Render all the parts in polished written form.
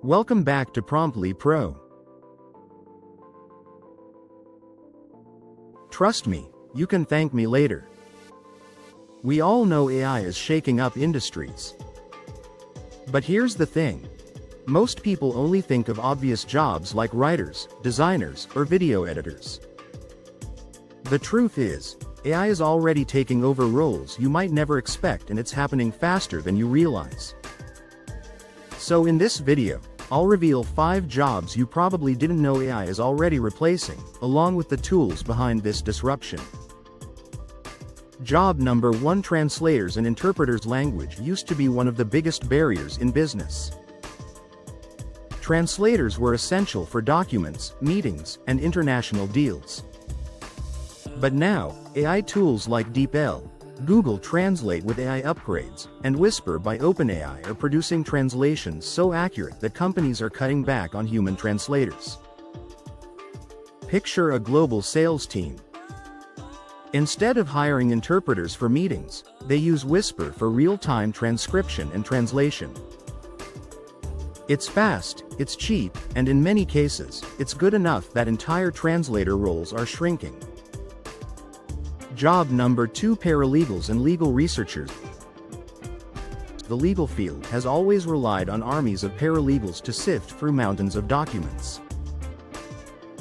Welcome back to Promptly Pro. Trust me, you can thank me later. We all know AI is shaking up industries. But here's the thing. Most people only think of obvious jobs like writers, designers, or video editors. The truth is, AI is already taking over roles you might never expect, and it's happening faster than you realize. So in this video, I'll reveal 5 jobs you probably didn't know AI is already replacing, along with the tools behind this disruption. Job number 1: translators and interpreters. Language used to be one of the biggest barriers in business. Translators were essential for documents, meetings, and international deals. But now, AI tools like DeepL, Google Translate with AI upgrades, and Whisper by OpenAI are producing translations so accurate that companies are cutting back on human translators. Picture a global sales team. Instead of hiring interpreters for meetings, they use Whisper for real-time transcription and translation. It's fast, it's cheap, and in many cases, it's good enough that entire translator roles are shrinking. Job number 2: paralegals and legal researchers. The legal field has always relied on armies of paralegals to sift through mountains of documents.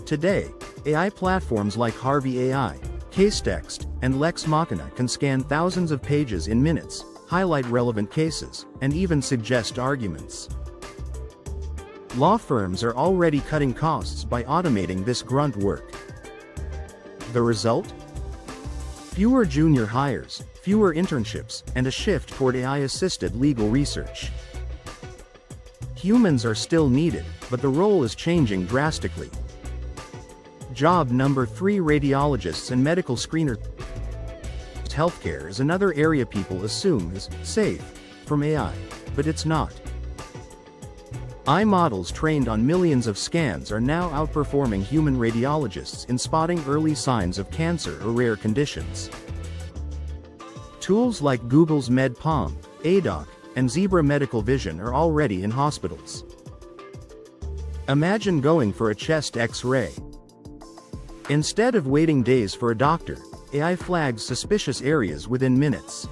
Today, AI platforms like Harvey AI, CaseText, and Lex Machina can scan thousands of pages in minutes, highlight relevant cases, and even suggest arguments. Law firms are already cutting costs by automating this grunt work. The result? Fewer junior hires, fewer internships, and a shift toward AI-assisted legal research. Humans are still needed, but the role is changing drastically. Job number 3: radiologists and medical screeners. Healthcare is another area people assume is safe from AI, but it's not. AI models trained on millions of scans are now outperforming human radiologists in spotting early signs of cancer or rare conditions. Tools like Google's MedPalm, ADOC, and Zebra Medical Vision are already in hospitals. Imagine going for a chest X-ray. Instead of waiting days for a doctor, AI flags suspicious areas within minutes.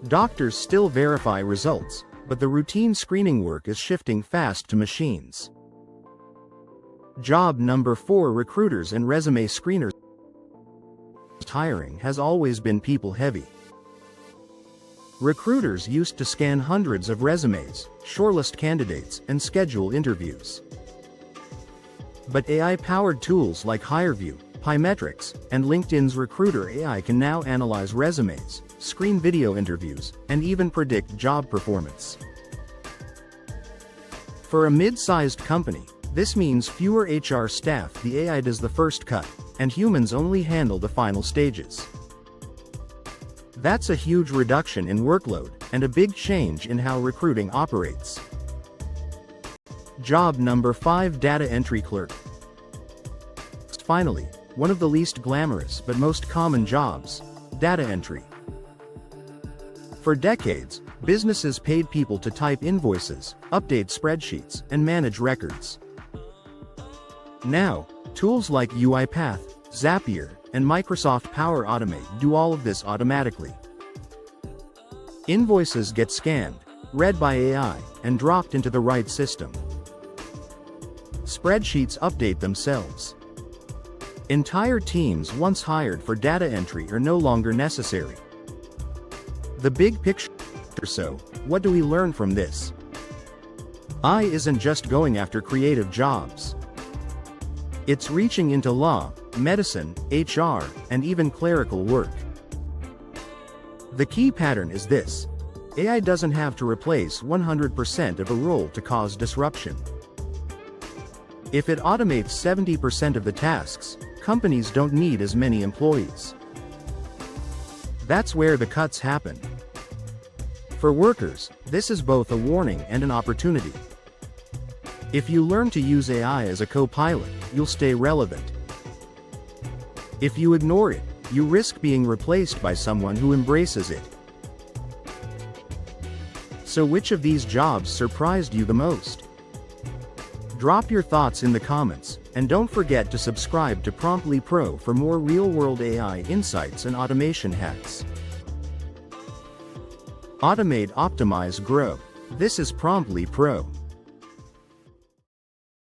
Doctors still verify results, but the routine screening work is shifting fast to machines. Job number 4: recruiters and resume screeners. Hiring has always been people-heavy. Recruiters used to scan hundreds of resumes, shortlist candidates, and schedule interviews. But AI-powered tools like HireVue, Pymetrics, and LinkedIn's Recruiter AI can now analyze resumes, screen video interviews, and even predict job performance. For a mid-sized company, this means fewer HR staff. The AI does the first cut, and humans only handle the final stages. That's a huge reduction in workload, and a big change in how recruiting operates. Job number 5: data entry clerk. Finally, one of the least glamorous but most common jobs: data entry. For decades, businesses paid people to type invoices, update spreadsheets, and manage records. Now, tools like UiPath, Zapier, and Microsoft Power Automate do all of this automatically. Invoices get scanned, read by AI, and dropped into the right system. Spreadsheets update themselves. Entire teams once hired for data entry are no longer necessary. The big picture. So, what do we learn from this? AI isn't just going after creative jobs. It's reaching into law, medicine, HR, and even clerical work. The key pattern is this: AI doesn't have to replace 100% of a role to cause disruption. If it automates 70% of the tasks, companies don't need as many employees. That's where the cuts happen. For workers, this is both a warning and an opportunity. If you learn to use AI as a co-pilot, you'll stay relevant. If you ignore it, you risk being replaced by someone who embraces it. So which of these jobs surprised you the most? Drop your thoughts in the comments, and don't forget to subscribe to Promptly Pro for more real-world AI insights and automation hacks. Automate, optimize, grow. This is Promptly Pro.